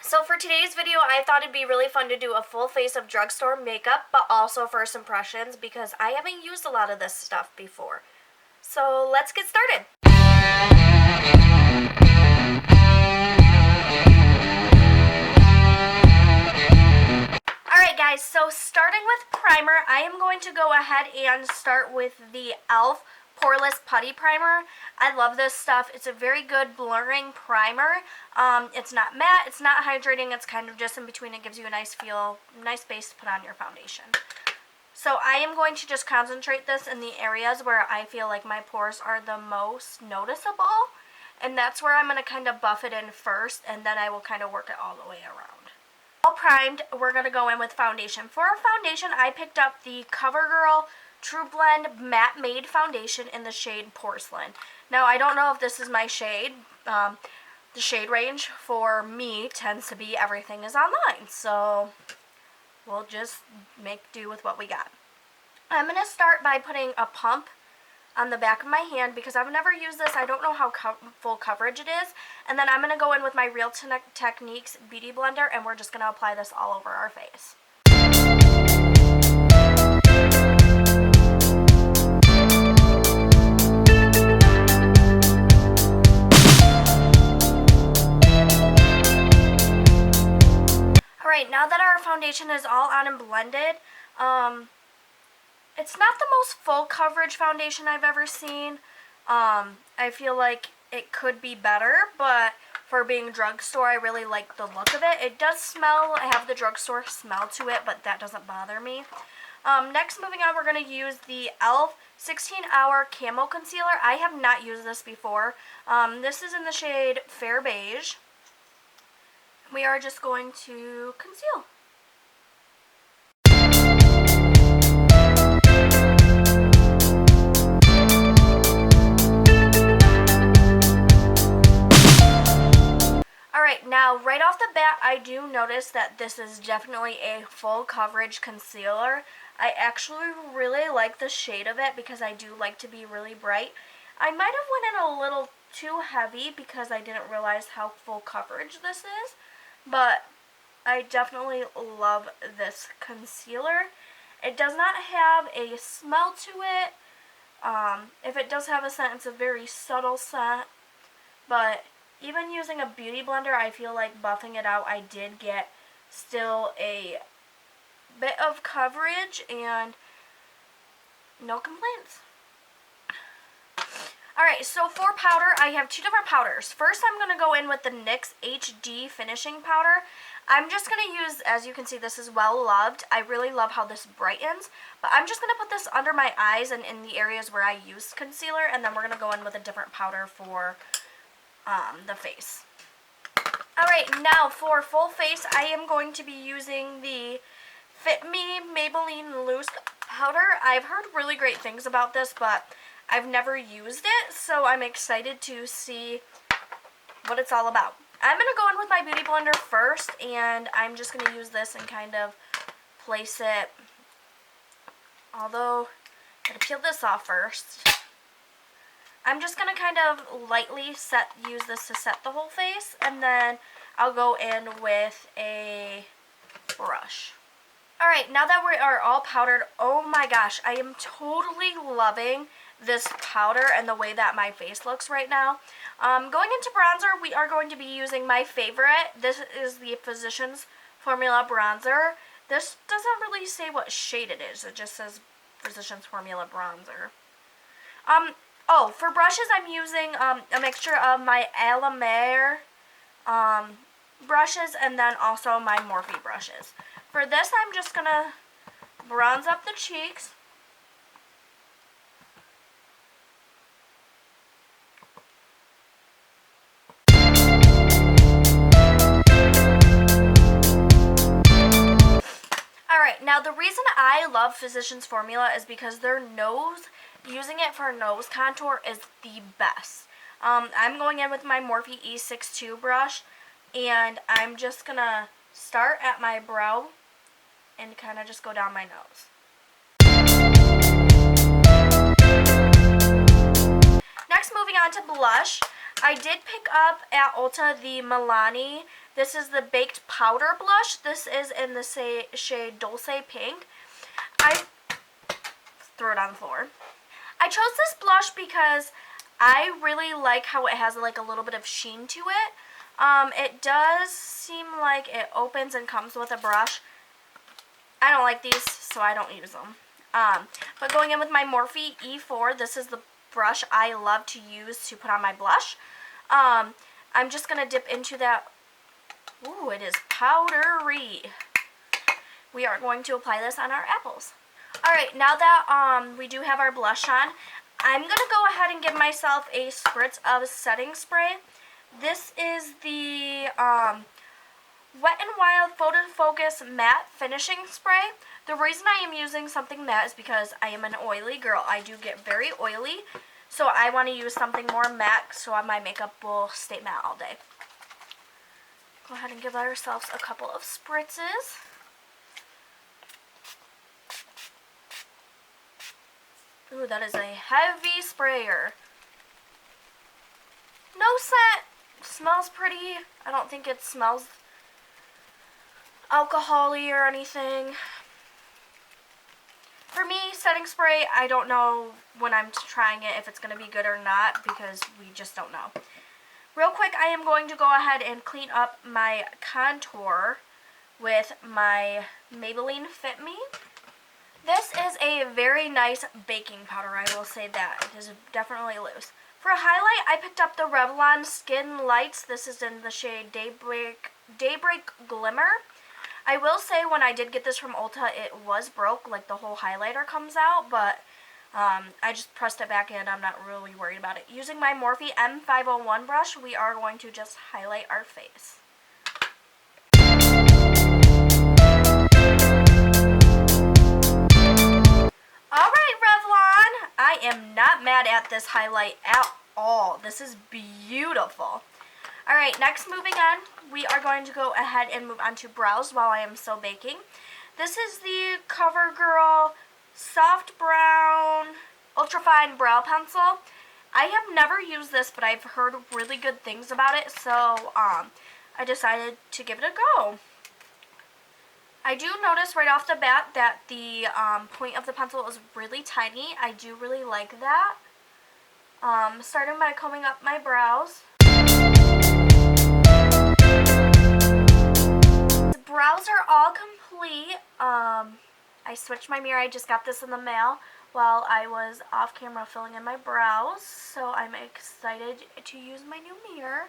So for today's video, I thought it'd be really fun to do a full face of drugstore makeup, but also first impressions because I haven't used a lot of this stuff before. So let's get started. Alright guys, so starting with primer, I am going to go ahead and start with the e.l.f. Poreless Putty Primer. I love this stuff. It's a very good blurring primer. It's not matte, it's not hydrating, it's kind of just in between. It gives you a nice feel, nice base to put on your foundation. So I am going to just concentrate this in the areas where I feel like my pores are the most noticeable. And that's where I'm going to kind of buff it in first, and then I will kind of work it all the way around. All primed, we're going to go in with foundation. For our foundation, I picked up the CoverGirl True Blend Matte Made Foundation in the shade Porcelain. Now, I don't know if this is my shade. The shade range for me tends to be everything is online. So, we'll just make do with what we got. I'm going to start by putting a pump on the back of my hand because I've never used this. I don't know how full coverage it is. And then I'm going to go in with my Real Techniques Beauty Blender, and we're just going to apply this all over our face. Alright, now that our foundation is all on and blended, it's not the most full coverage foundation I've ever seen. I feel like it could be better, but for being drugstore, I really like the look of it. It does smell, I have the drugstore smell to it, but that doesn't bother me. Next, moving on, we're going to use the e.l.f. 16-Hour Camo Concealer. I have not used this before. This is in the shade Fair Beige. We are just going to conceal. Alright, now right off the bat, I do notice that this is definitely a full coverage concealer. I actually really like the shade of it because I do like to be really bright. I might have went in a little too heavy because I didn't realize how full coverage this is. But I definitely love this concealer. It does not have a smell to it. If it does have a scent, it's a very subtle scent. But even using a beauty blender, I feel like buffing it out, I did get still a bit of coverage and no complaints. Alright, so for powder, I have two different powders. First, I'm going to go in with the NYX HD Finishing Powder. I'm just going to use, as you can see, this is Well Loved. I really love how this brightens. But I'm just going to put this under my eyes and in the areas where I used concealer. And then we're going to go in with a different powder for the face. Alright, now for full face, I am going to be using the Fit Me Maybelline Loose Powder. I've heard really great things about this, but I've never used it, so I'm excited to see what it's all about. I'm going to go in with my beauty blender first, and I'm just going to use this and kind of place it, although I'm going to peel this off first. I'm just going to kind of lightly use this to set the whole face, and then I'll go in with a brush. Alright, now that we are all powdered, oh my gosh, I am totally loving this powder and the way that my face looks right now. Going into bronzer, we are going to be using my favorite. This is the Physicians Formula Bronzer. This doesn't really say what shade it is. It just says Physicians Formula Bronzer. Oh, for brushes, I'm using a mixture of my A La Mer brushes and then also my Morphe brushes. For this, I'm just going to bronze up the cheeks. Alright, now the reason I love Physicians Formula is because their nose, using it for nose contour is the best. I'm going in with my Morphe E62 brush, and I'm just going to start at my brow and kind of just go down my nose. Next, moving on to blush. I did pick up at Ulta the Milani This is the Baked Powder Blush. This is in the shade Dulce Pink. I threw it on the floor. I chose this blush because I really like how it has like a little bit of sheen to it. It does seem like it opens and comes with a brush. I don't like these, so I don't use them. But going in with my Morphe E4, this is the brush I love to use to put on my blush. I'm just going to dip into that. Ooh, it is powdery. We are going to apply this on our apples. Alright, now that we do have our blush on, I'm going to go ahead and give myself a spritz of setting spray. This is the Wet n Wild Photo Focus Matte Finishing Spray. The reason I am using something matte is because I am an oily girl. I do get very oily, so I want to use something more matte so my makeup will stay matte all day. Go ahead and give ourselves a couple of spritzes. Ooh, that is a heavy sprayer. No scent. Smells pretty. I don't think it smells alcohol-y or anything. For me, setting spray, I don't know when I'm trying it if it's going to be good or not because we just don't know. Real quick, I am going to go ahead and clean up my contour with my Maybelline Fit Me. This is a very nice baking powder, I will say that. It is definitely loose. For a highlight, I picked up the Revlon Skin Lights. This is in the shade Daybreak Glimmer. I will say when I did get this from Ulta, it was broke, like the whole highlighter comes out, but I just pressed it back in. I'm not really worried about it. Using my Morphe M501 brush, we are going to just highlight our face. Alright, Revlon, I am not mad at this highlight at all. This is beautiful. Alright, next moving on, we are going to go ahead and move on to brows while I am still baking. This is the CoverGirl Soft Brown Ultrafine Brow Pencil. I have never used this, but I've heard really good things about it, so I decided to give it a go. I do notice right off the bat that the point of the pencil is really tiny. I do really like that. Starting by combing up my brows. The brows are all complete. I switched my mirror. I just got this in the mail while I was off camera filling in my brows, so I'm excited to use my new mirror.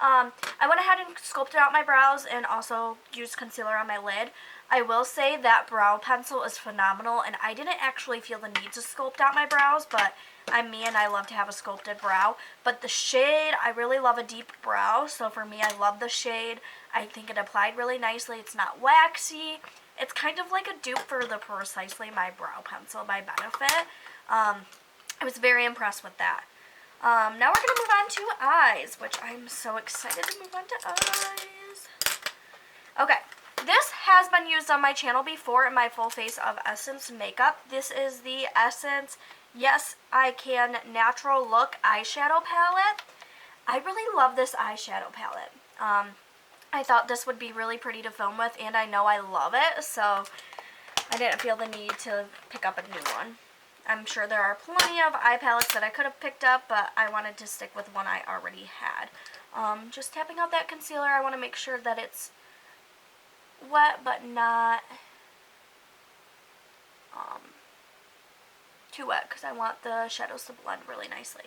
I went ahead and sculpted out my brows and also used concealer on my lid. I will say that brow pencil is phenomenal, and I didn't actually feel the need to sculpt out my brows, but I'm me and I love to have a sculpted brow. But the shade, I really love a deep brow, so for me, I love the shade. I think it applied really nicely. It's not waxy. It's kind of like a dupe for the Precisely My Brow Pencil by Benefit. I was very impressed with that. Now we're going to move on to eyes, which I'm so excited to move on to eyes. Okay, this has been used on my channel before in my full face of Essence makeup. This is the Essence Yes I Can Natural Look eyeshadow palette. I really love this eyeshadow palette. I thought this would be really pretty to film with, and I know I love it, so I didn't feel the need to pick up a new one. I'm sure there are plenty of eye palettes that I could have picked up, but I wanted to stick with one I already had. Just tapping out that concealer, I want to make sure that it's wet but not too wet, because I want the shadows to blend really nicely.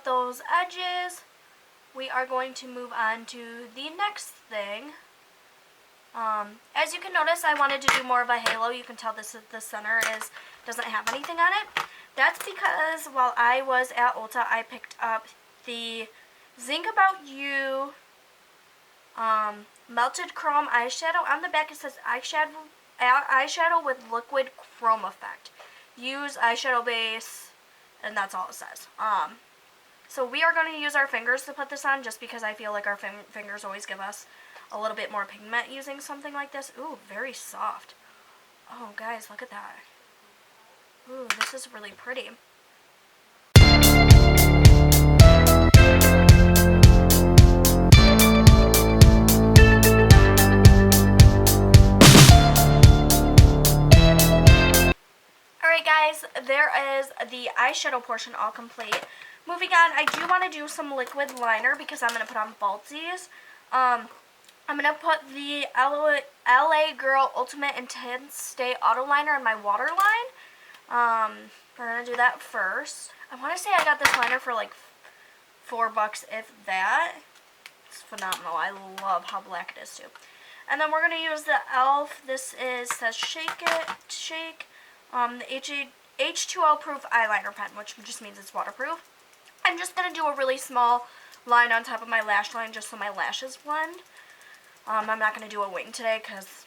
Those edges, we are going to move on to the next thing. As you can notice, I wanted to do more of a halo. You can tell the center doesn't have anything on it. That's because while I was at Ulta, I picked up the Think About You Melted Chrome Eyeshadow. On the back it says eyeshadow with liquid chrome effect. Use eyeshadow base, and that's all it says. So we are going to use our fingers to put this on, just because I feel like our fingers always give us a little bit more pigment using something like this. Ooh, very soft. Oh, guys, look at that. Ooh, this is really pretty. Alright guys, there is the eyeshadow portion all complete. Moving on, I do want to do some liquid liner because I'm going to put on falsies. I'm going to put the LA Girl Ultimate Intense Stay Auto Liner in my waterline. We're going to do that first. I want to say I got this liner for like $4, if that. It's phenomenal. I love how black it is too. And then we're going to use the e.l.f. This says Shake It, Shake. The H2O proof eyeliner pen, which just means it's waterproof. I'm just going to do a really small line on top of my lash line just so my lashes blend. I'm not going to do a wing today because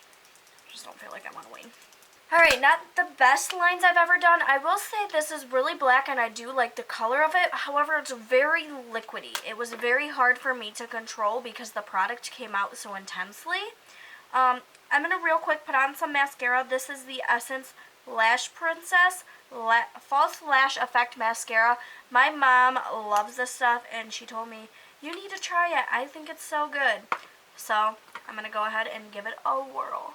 I just don't feel like I want a wing. Alright, not the best lines I've ever done. I will say this is really black and I do like the color of it. However, it's very liquidy. It was very hard for me to control because the product came out so intensely. I'm going to real quick put on some mascara. This is the Essence Lash Princess False Lash Effect Mascara. My mom loves this stuff and she told me, you need to try it. I think it's so good. So I'm going to go ahead and give it a whirl.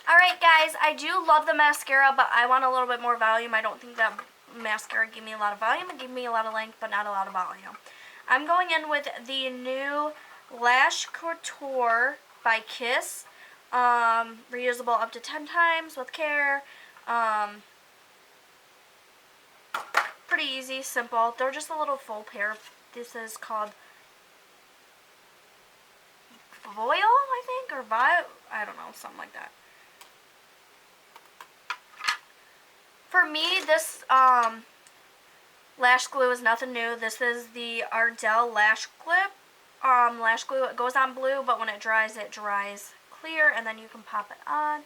Alright guys, I do love the mascara, but I want a little bit more volume. I don't think that mascara gave me a lot of volume. It gave me a lot of length, but not a lot of volume. I'm going in with the new Lash Couture by Kiss. Reusable up to 10 times with care. Pretty easy, simple. They're just a little full pair. This is called Voil, I think, or Vi, I don't know, something like that. For me, this lash glue is nothing new. This is the Ardell Lash Clip. Lash glue. It goes on blue, but when it dries clear, and then you can pop it on.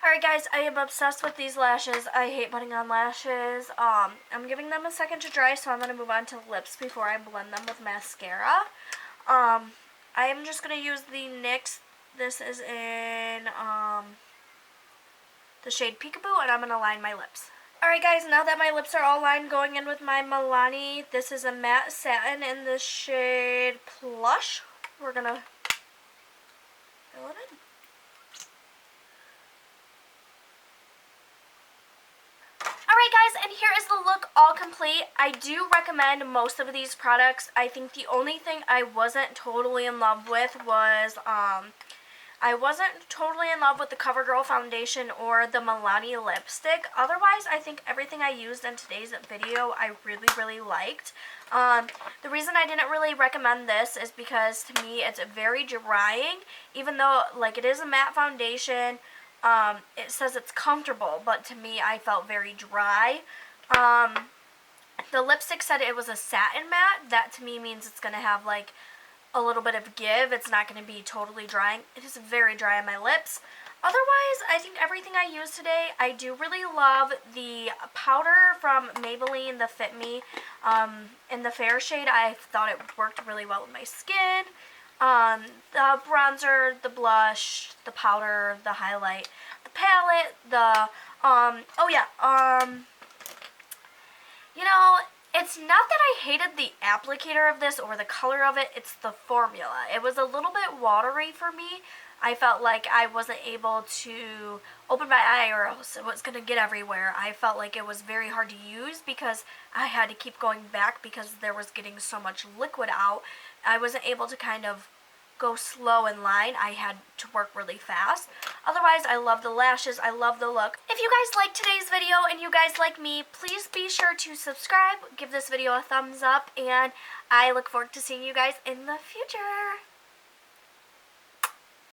Alright guys, I am obsessed with these lashes. I hate putting on lashes. I'm giving them a second to dry, so I'm going to move on to lips before I blend them with mascara. I am just going to use the NYX. This is in the shade Peekaboo, and I'm going to line my lips. Alright guys, now that my lips are all lined, going in with my Milani. This is a matte satin in the shade Plush. We're going to fill it in. Alright guys, and here is the look all complete. I do recommend most of these products. I think the only thing I wasn't totally in love with was, I wasn't totally in love with the CoverGirl foundation or the Milani lipstick. Otherwise, I think everything I used in today's video I really, really liked. The reason I didn't really recommend this is because to me it's very drying. Even though like it is a matte foundation, it says it's comfortable, but to me I felt very dry. The lipstick said it was a satin matte. That to me means it's going to have like a little bit of give. It's not going to be totally drying. It is very dry on my lips. Otherwise, I think everything I used today, I do really love the powder from Maybelline, the Fit Me, in the fair shade. I thought it worked really well with my skin. The bronzer, the blush, the powder, the highlight, the palette, the, you know, it's not that I hated the applicator of this or the color of it, it's the formula. It was a little bit watery for me. I felt like I wasn't able to open my eye or else it was going to get everywhere. I felt like it was very hard to use because I had to keep going back because there was getting so much liquid out. I wasn't able to kind of go slow in line. I had to work really fast. Otherwise, I love the lashes. I love the look. If you guys liked today's video and you guys like me, please be sure to subscribe, give this video a thumbs up, and I look forward to seeing you guys in the future.